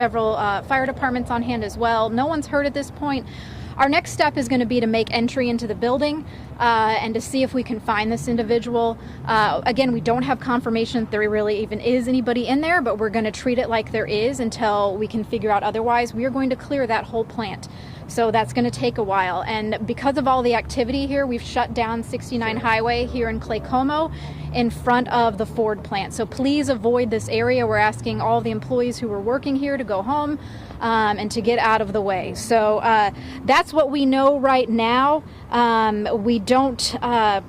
several fire departments on hand as well. No one's hurt at this point. Our next step is going to be to make entry into the building and to see if we can find this individual. Again, we don't have confirmation that there really even is anybody in there, but we're going to treat it like there is until we can figure out otherwise. We are going to clear that whole plant. So that's going to take a while. And because of all the activity here, we've shut down 69 Highway here in Claycomo in front of the Ford plant. So please avoid this area. We're asking all the employees who are working here to go home and to get out of the way. So that's what we know right now. We don't have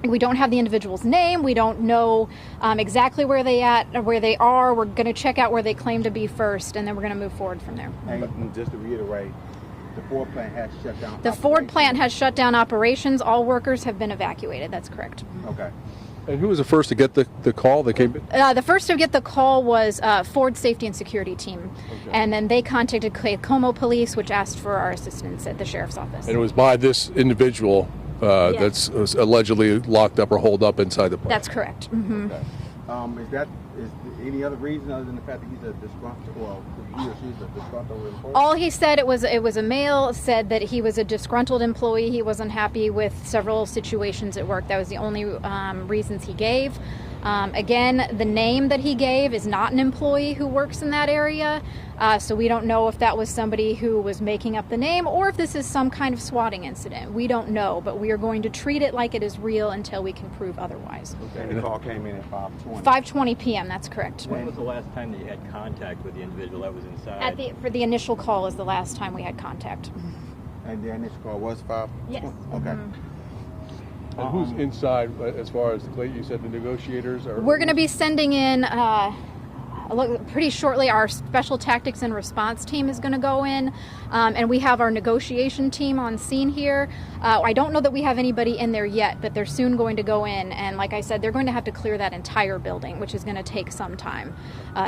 the individual's name. We don't know exactly where they are. We're going to check out where they claim to be first, and then we're going to move forward from there. And just to reiterate, the Ford plant has shut down. The Ford plant has shut down operations. All workers have been evacuated. That's correct. Okay. And who was the first to get the call that came in? The first to get the call was Ford Safety and Security Team. Okay. And then they contacted Claycomo Police, which asked for our assistance at the Sheriff's Office. And it was by this individual yes. that's allegedly locked up or holed up inside the plant. That's correct. Mm-hmm. Okay. Is any other reason other than the fact that he's a disgruntled, well, he or she's a disgruntled employee? All he said, it was a male, said that he was a disgruntled employee. He wasn't happy with several situations at work. That was the only reasons he gave. Again, the name that he gave is not an employee who works in that area, so we don't know if that was somebody who was making up the name or if this is some kind of swatting incident. We don't know, but we are going to treat it like it is real until we can prove otherwise. Okay, and the call came in at 5:20. 5:20 p.m., that's correct. When was the last time that you had contact with the individual that was inside? For the initial call is the last time we had contact. And the initial call was 5? Yes. Okay. And who's inside as far as you said the negotiators are? We're going to be sending in pretty shortly. Our special tactics and response team is going to go in, and we have our negotiation team on scene here. I don't know that we have anybody in there yet, but they're soon going to go in, and like I said, they're going to have to clear that entire building, which is going to take some time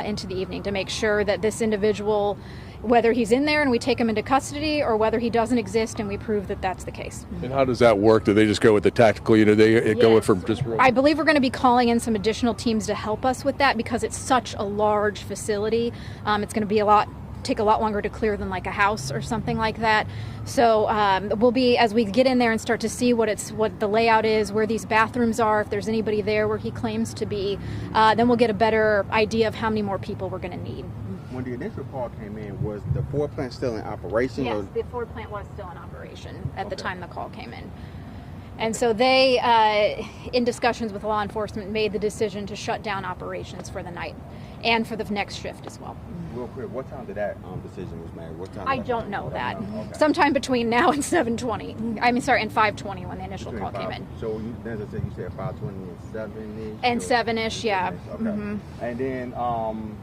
into the evening to make sure that this individual, whether he's in there and we take him into custody or whether he doesn't exist and we prove that that's the case. And how does that work? Do they just go with the tactical unit? They go from just... I believe we're going to be calling in some additional teams to help us with that because it's such a large facility. It's going to take a lot longer to clear than like a house or something like that. So we'll be, as we get in there and start to see what the layout is, where these bathrooms are, if there's anybody there where he claims to be, then we'll get a better idea of how many more people we're going to need. When the initial call came in, was the Ford plant still in operation? Yes, the Ford plant was still in operation at the time the call came in. And so they, in discussions with law enforcement, made the decision to shut down operations for the night and for the next shift as well. Real quick, what time did that decision was made? What time? I don't know that. Okay. Sometime between now and 7:20. And 5:20 when the initial call came in. So you said 5:20 and 7-ish? And 7-ish, yeah. Okay. Mm-hmm. And then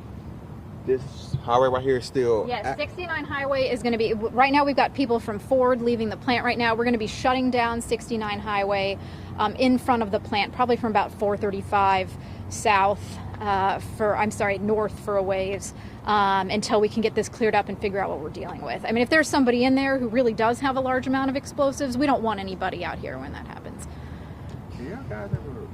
this highway right here is still... Yes, 69 Highway is going to be... Right now we've got people from Ford leaving the plant right now. We're going to be shutting down 69 Highway in front of the plant, probably from about 435 south north for a ways, until we can get this cleared up and figure out what we're dealing with. I mean, if there's somebody in there who really does have a large amount of explosives, we don't want anybody out here when that happens. Yeah, guys ever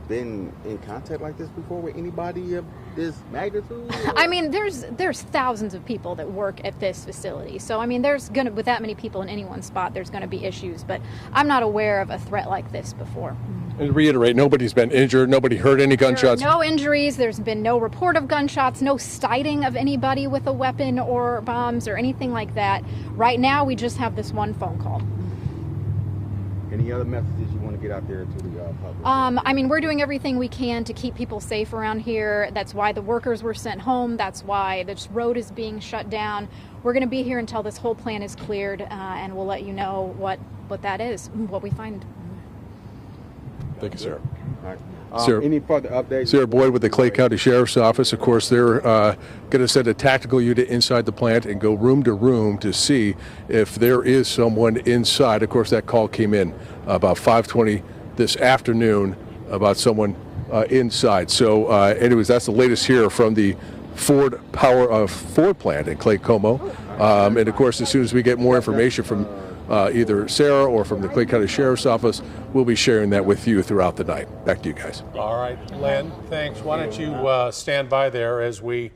been in contact like this before with anybody of this magnitude? I mean, there's thousands of people that work at this facility. So, I mean, with that many people in any one spot, there's going to be issues. But I'm not aware of a threat like this before. And to reiterate, nobody's been injured, nobody heard any gunshots? There are no injuries, there's been no report of gunshots, no sighting of anybody with a weapon or bombs or anything like that. Right now, we just have this one phone call. Any other messages you want to get out there to the public? I mean, we're doing everything we can to keep people safe around here. That's why the workers were sent home. That's why this road is being shut down. We're going to be here until this whole plan is cleared, and we'll let you know what that is, what we find. Thank you, sir. All right. Any further updates? Sarah Boyd with the Clay County Sheriff's Office. Of course, they're going to send a tactical unit inside the plant and go room to room to see if there is someone inside. Of course, that call came in about 5:20 this afternoon about someone inside. So, anyways, that's the latest here from the Ford plant in Claycomo. And of course, as soon as we get more information from either Sarah or from the Clay County Sheriff's Office, we'll be sharing that with you throughout the night. Back to you guys. All right, Len, thanks. Why don't you stand by there as we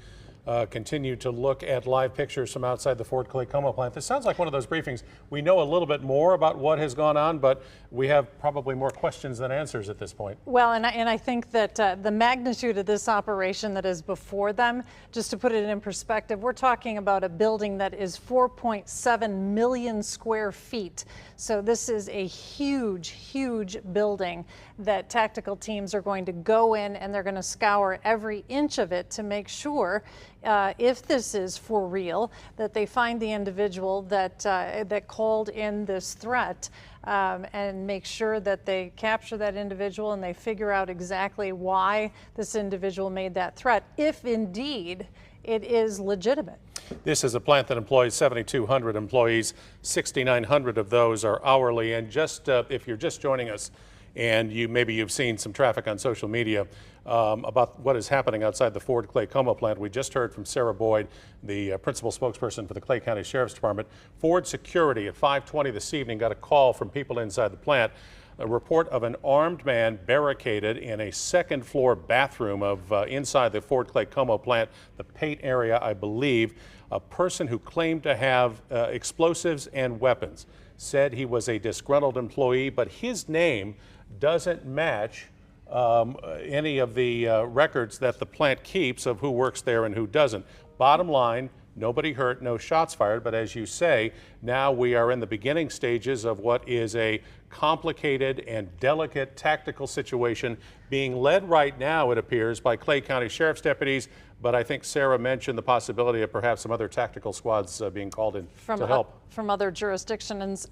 continue to look at live pictures from outside the Ford Claycomo plant. This sounds like one of those briefings. We know a little bit more about what has gone on, but we have probably more questions than answers at this point. Well, and I think that the magnitude of this operation that is before them, just to put it in perspective, we're talking about a building that is 4.7 million square feet. So this is a huge, huge building that tactical teams are going to go in, and they're going to scour every inch of it to make sure, if this is for real, that they find the individual that called in this threat, and make sure that they capture that individual and they figure out exactly why this individual made that threat, if indeed it is legitimate. This is a plant that employs 7,200 employees. 6,900 of those are hourly. And just if you're just joining us, and maybe you've seen some traffic on social media about what is happening outside the Ford Claycomo plant. We just heard from Sarah Boyd, the principal spokesperson for the Clay County Sheriff's Department. Ford Security at 5:20 this evening got a call from people inside the plant. A report of an armed man barricaded in a second-floor bathroom of inside the Ford Claycomo plant, the Pate area, I believe. A person who claimed to have explosives and weapons said he was a disgruntled employee, but his name doesn't match any of the records that the plant keeps of who works there and who doesn't. Bottom line, nobody hurt, no shots fired, but as you say, now we are in the beginning stages of what is a complicated and delicate tactical situation being led right now, it appears, by Clay County Sheriff's deputies. But I think Sarah mentioned the possibility of perhaps some other tactical squads being called in to help. From other jurisdictions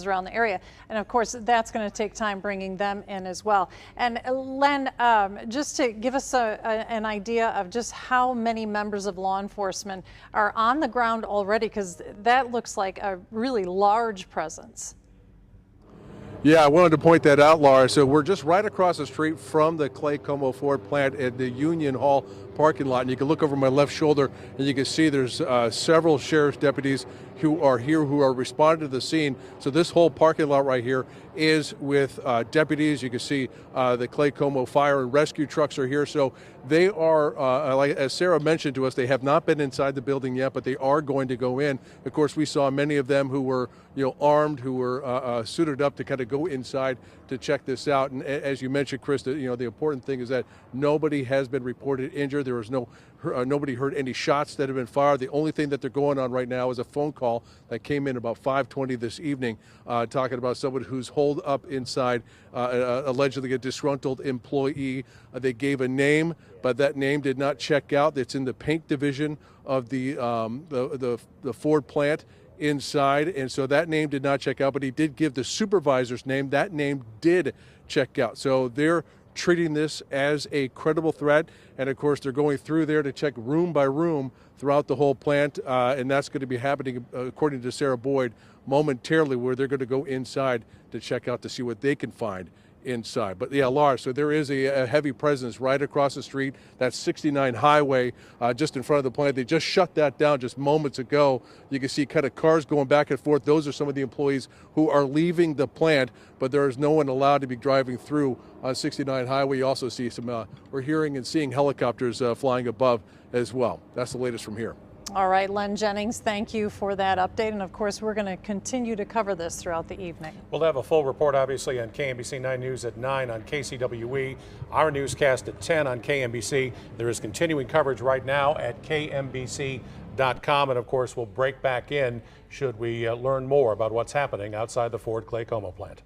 around the area. And of course, that's going to take time bringing them in as well. And Len, just to give us an idea of just how many members of law enforcement are on the ground already, because that looks like a really large presence. Yeah, I wanted to point that out, Laura. So we're just right across the street from the Claycomo Ford plant at the Union Hall parking lot. And you can look over my left shoulder and you can see there's several sheriff's deputies who are here who are responding to the scene. So this whole parking lot right here is with deputies. You can see the Claycomo fire and rescue trucks are here. So they are, like as Sarah mentioned to us, they have not been inside the building yet, but they are going to go in. Of course, we saw many of them who were, armed, who were suited up to kind of go inside to check this out. And as you mentioned, Chris, the important thing is that nobody has been reported injured. There was nobody heard any shots that have been fired. The only thing that they're going on right now is a phone call that came in about 5:20 this evening, talking about someone who's holed up inside, allegedly a disgruntled employee. They gave a name, but that name did not check out. It's in the paint division of the Ford plant inside, and so that name did not check out, but he did give the supervisor's name. That name did check out. So they're treating this as a credible threat, and of course they're going through there to check room by room throughout the whole plant, and that's going to be happening, according to Sarah Boyd, momentarily, where they're going to go inside to check out to see what they can find inside. But yeah, Laura, so there is a heavy presence right across the street. That's 69 Highway, just in front of the plant. They just shut that down just moments ago. You can see kind of cars going back and forth. Those are some of the employees who are leaving the plant, but there is no one allowed to be driving through on 69 Highway. You also see some, we're hearing and seeing helicopters flying above as well. That's the latest from here. All right, Len Jennings, thank you for that update. And of course, we're going to continue to cover this throughout the evening. We'll have a full report, obviously, on KMBC 9 News at 9 on KCWE, our newscast at 10 on KMBC. There is continuing coverage right now at KMBC.com. And of course, we'll break back in should we learn more about what's happening outside the Ford Claycomo plant.